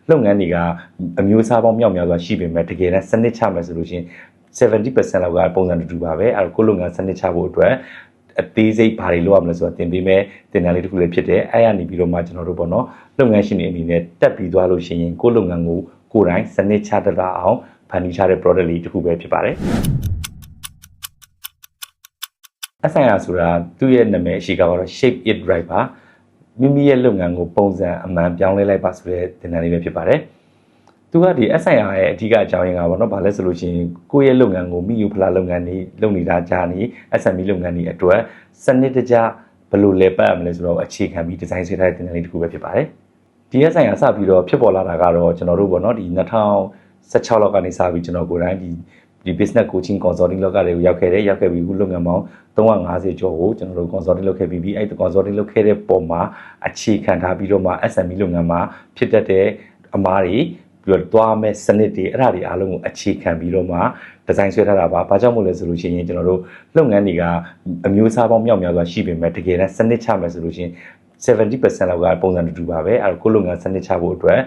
လုပ်ငန်းတွေကအမျိုးအစားပေါင်းမြောက်များစွာရှိပေမဲ့တကယ်တမ်းစနစ်ချမယ်ဆိုလို့ရှိရင် 70% လောက်ကပုံစံတူပါပဲအဲ့တော့ကိုယ့်လုပ်ငန်းစနစ်ချဖို့အတွက်အသေးစိတ်ဘာတွေလုပ်ရမလဲဆိုတာသင်ပေးမယ်သင်တန်းလေးတစ်ခုလည်းဖြစ်တယ်အဲ့ရနေပြီးတော့မှကျွန်တော်တို့ပေါ့နော်လုပ်ငန်းရှင်တွေအနေနဲ့တက်ပြီးသွားလို့ရှိရင်ကိုယ့်လုပ်ငန်းကိုကိုယ်တိုင်စနစ်ချတတ်အောင်ဖန်တီးထားတဲ့ product လေးတစ်ခုပဲဖြစ်ပါတယ်အဆိုင်ရာဆိုတာသူ့ရဲ့နာမည်အရှိကတော့ shape it right ပါမိမိရဲ့လုပ်ငန်းကိုပုံစံအမှန်ပြောင်းလဲလိုက်ပါဆိုတဲ့သင်တန်းလေးပဲဖြစ်ပါတယ်သူကဒီအဆိုင်ရာရဲ့အဓိကအကြောင်းရင်းကပေါ့နော်ဘာလဲဆိုလို့ရှိရင်ကိုယ့်ရဲ့လုပ်ငန်းကိုမိယူဖလားလုပ်ငန်းတွေလုပ်နေတာကြားနေ SME လုပ်ငန်းတွေအတွက်စနစ်တကျဘယ်လိုလဲပတ်ရမလဲဆိုတော့အခြေခံပြီးဒီဇိုင်းဆွဲထားတဲ့သင်တန်းလေးတစ်ခုပဲဖြစ်ပါတယ်ဒီအဆိုင်ရာစပြီးတော့ဖြစ်ပေါ်လာတာကတော့ကျွန်တော်တို့ပေါ့နော်ဒီ2016လောက်ကနေစပြီးကျွန်တော်ကိုယ်တိုင်ဒီ business coaching consulting လောကတွေကိုရောက်ခဲ့ပြီးအခုလုပ်ငန်းပေါင်း350ကျော်ကိုကျွန်တော်တို့ consulting လုပ်ခဲ့ပြီးအဲ့ဒီ consulting လုပ်ခဲ့တဲ့ပုံမှာအခြေခံထားပြီးတော့မှ SME လုပ်ငန်းမှာဖြစ်တတ်တဲ့အမားတွေပြီးတော့တွားမဲ့စနစ်တွေအဲ့ဒါတွေအားလုံးကိုအခြေခံပြီးတော့မှဒီဇိုင်းဆွဲထားတာပါဘာကြောင့်မို့လဲဆိုလို့ရှိရင်ကျွန်တော်တို့လုပ်ငန်းတွေကအမျိုးအစားပေါင်းမြောက်များစွာရှိပေမဲ့တကယ်တမ်းစနစ်ချမယ်ဆိုလို့ရှိရင် 70% လောက်ကပုံစံတူပါပဲအဲ့တော့ကိုယ့်လုပ်ငန်းစနစ်ချဖို့အတွက်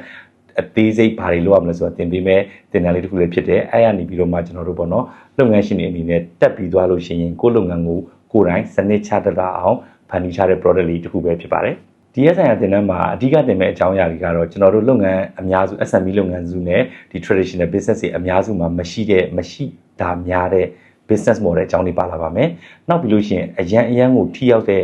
အသေးစိတ်ဘာတွေလုပ်ရမလဲဆိုတာသင်ပေးမယ်သင်တန်းလေးတစ်ခုလည်းဖြစ်တယ်အဲ့ရနေပြီးတော့မှကျွန်တော်တို့ပေါ့နော်လုပ်ငန်းရှင်တွေအနေနဲ့တက်ပြီးသွားလို့ရှိရင်ကိုယ့်လုပ်ငန်းကိုကိုယ်တိုင်စနစ်ချတတ်အောင်ဖန်တီးထားတဲ့ product လေးတစ်ခုပဲဖြစ်ပါတယ်ဒီအဆိုင်ရာသင်တန်းမှာအဓိကသင်မဲ့အကြောင်းအရာတွေကတော့ကျွန်တော်တို့လုပ်ငန်းအများစု SME လုပ်ငန်းစုနဲ့ဒီ traditional business တွေအများစုမှာမရှိတာများတဲ့ business model အကြောင်းတွေပါလာပါမယ်နောက်ပြီးလို့ရှိရင်အရန်ကိုထိရောက်တဲ့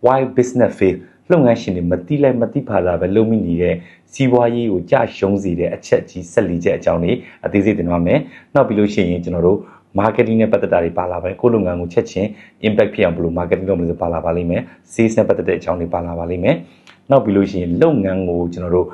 why business fail လုပ်ငန်းရှင်တွေမတိလိုက်မတိဖာလာပဲလုပ်မိနေတဲ့စီးပွားရေးကိုကြရှုံးစေတဲ့အချက်ကြီး14ချက်အကြောင်းတွေအသေးစိတ်သင်ပါမယ်နောက်ပြီးလို့ရှိရင်ကျွန်တော်တို့ marketing နဲ့ပတ်သက်တာတွေပါလာပါတယ်ကိုယ့်လုပ်ငန်းကိုချက်ချင်း impact ဖြစ်အောင်ဘယ်လို marketing လုပ်မလဲဆိုပါလာပါလိမ့်မယ် sales နဲ့ပတ်သက်တဲ့အကြောင်းတွေပါလာပါလိမ့်မယ်နောက်ပြီးလို့ရှိရင်လုပ်ငန်းကိုကျွန်တော်တို့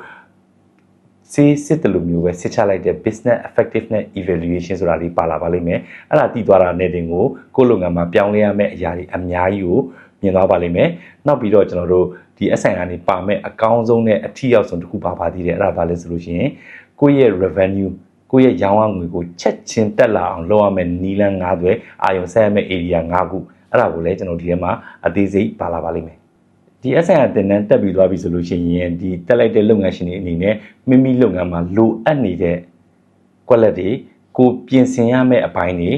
စစ်တလူမျိုးပဲစစ်ချလိုက်တဲ့ business effectiveness evaluation ဆိုတာလေးပါလာပါလိမ့်မယ်အဲ့ဒါတည်သွားတာနဲ့တင်ကိုယ့်လုပ်ငန်းမှာပြောင်းလဲရမယ့်အရာတွေအများကြီးကိုမြင်သွားပါလိမ့်မယ်နောက်ပြီးတော့ကျွန်တော်တို့ဒီအဆိုင်ကနေပါမဲ့အကောင်းဆုံးနဲ့အထီးရောက်ဆုံးတစ်ခုပါသေးတယ်အဲ့ဒါဘာလဲဆိုလို့ရှိရင်ကိုယ့်ရဲ့ revenue ကိုယ့်ရဲ့ရောင်းအားငွေကိုချက်ချင်းတက်လာအောင်လုပ်ရမယ့်နီလန်း၅သွဲအာယုံဆက်ရမယ့် area ၅ခုအဲ့ဒါကိုလည်းကျွန်တော်ဒီထဲမှာအသေးစိတ်ပါလာပါလိမ့်မယ်ဒီအဆိုင်အသင်တန်းတက်ပြီးသွားပြီဆိုလို့ရှိရင်ဒီတက်လိုက်တဲ့လုပ်ငန်းရှင်တွေအနေနဲ့မိမိလုပ်ငန်းမှာလိုအပ်နေတဲ့ quality ကိုပြင်ဆင်ရမယ့်အပိုင်းတွေ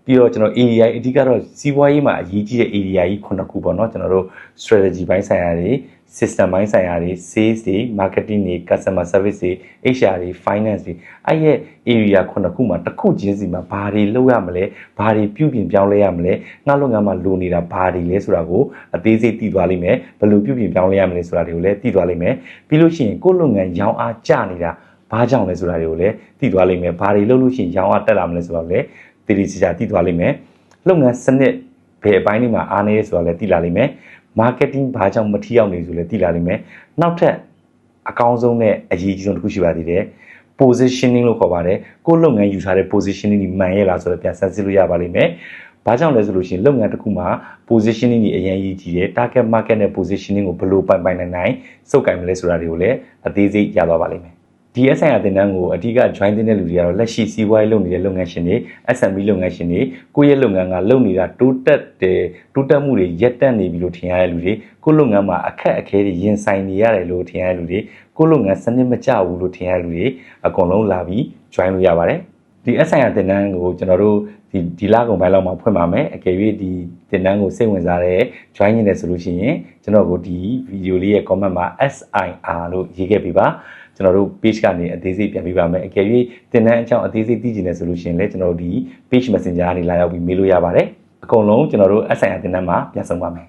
ပြီးတော့ကျွန်တော် area အဓိကတော့စီးပွားရေးမှာအရေးကြီးတဲ့ area ကြီး9ခုပေါ့နော်ကျွန်တော်တို့ strategy ဘိုင်းဆိုင်ရာတွေ system ဘိုင်းဆိုင်ရာတွေ sales တွေ marketing တွေ customer service တွေ HR တွေ finance တွေအဲ့ရဲ့ area 9ခုမှာတစ်ခုချင်းစီမှာဘာတွေလုပ်ရမလဲဘာတွေပြုပြင်ပြောင်းလဲရမလဲငါလုပ်ငန်းမှာလိုနေတာဘာတွေလဲဆိုတာကိုအသေးစိတ်သိသွားလိမ့်မယ်ဘယ်လိုပြုပြင်ပြောင်းလဲရမလဲဆိုတာတွေကိုလည်းသိသွားလိမ့်မယ်ပြီးလို့ရှိရင်ကိုယ့်လုပ်ငန်းရောင်းအားကျနေတာဘာကြောင့်လဲဆိုတာတွေကိုလည်းသိသွားလိမ့်မယ်ဘာတွေလုပ်လို့ရှိရင်ရောင်းအားတက်လာမလဲဆိုတာကိုလည်းတည်တည်ချာသိသွားလိမ့်မယ်လုပ်ငန်းစနစ်ဘယ်အပိုင်းတွေမှာအားနည်းဆိုတာလည်းသိလာလိမ့်မယ် marketing ဘာကြောင့်မထိရောက်နေဆိုလည်းသိလာလိမ့်မယ်နောက်ထပ်အကောင်းဆုံးနဲ့အရေးကြီးဆုံးတစ်ခုရှိပါသေးတယ် positioning လို့ခေါ်ပါတယ်ကိုယ့်လုပ်ငန်းယူထားတဲ့ positioning ဒီမှန်ရဲ့လားဆိုတော့ပြန်ဆန်းစစ်လို့ရပါလိမ့်မယ်ဘာကြောင့်လဲဆိုလို့ရှိရင်လုပ်ငန်းတစ်ခုမှာ positioning ကြီးအရင်ရေးကြည့်တယ် target market နဲ့ positioning ကိုဘယ်လိုပိုင်နိုင်စုပ်ကိုင်မလဲဆိုတာတွေကိုလည်းအသေးစိတ်ရသွားပါလိမ့်မယ်ဒီအဆိုင်အသင်တန်းကိုအဓိက join တဲ့လူတွေကတော့လက်ရှိစီးပွားရေးလုပ်နေတဲ့လုပ်ငန်းရှင်တွေ SME လုပ်ငန်းရှင်တွေကိုယ့်ရဲ့လုပ်ငန်းကလုပ်နေတာတိုးတက်မှုတွေရပ်တန့်နေပြီလို့ထင်ရတဲ့လူတွေကိုယ့်လုပ်ငန်းမှာအခက်အခဲတွေရင်ဆိုင်နေရတယ်လို့ထင်ရတဲ့လူတွေကိုယ့်လုပ်ငန်းစနစ်မကျဘူးလို့ထင်ရတဲ့လူတွေအကုန်လုံးလာပြီး join လို့ရပါတယ်ဒီအဆိုင်အသင်တန်းကိုကျွန်တော်တို့ဒီလကုန်ပိုင်းလောက်မှာဖွင့်ပါမယ်အကယ်၍ဒီသင်တန်းကိုစိတ်ဝင်စားတဲ့ join နေတယ်ဆိုလို့ရှိရင်ကျွန်တော်ကိုဒီဗီဒီယိုလေးရဲ့ comment မှာ SIR လို့ရေးခဲ့ပေးပါကျွန်တော်တို့ page ကနေအသေးစိတ်ပြန်ပြပါမယ်အကယ်၍သင်တန်းအကြောင်းအသေးစိတ်သိချင်တယ်ဆိုလို့ရှိရင်လည်းကျွန်တော်တို့ဒီ page messenger ကနေလာရောက်ပြီးမေးလို့ရပါတယ်အကုန်လုံးကျွန်တော်တို့ SIR သင်တန်းမှာပြန်ဆောင်ပါမယ်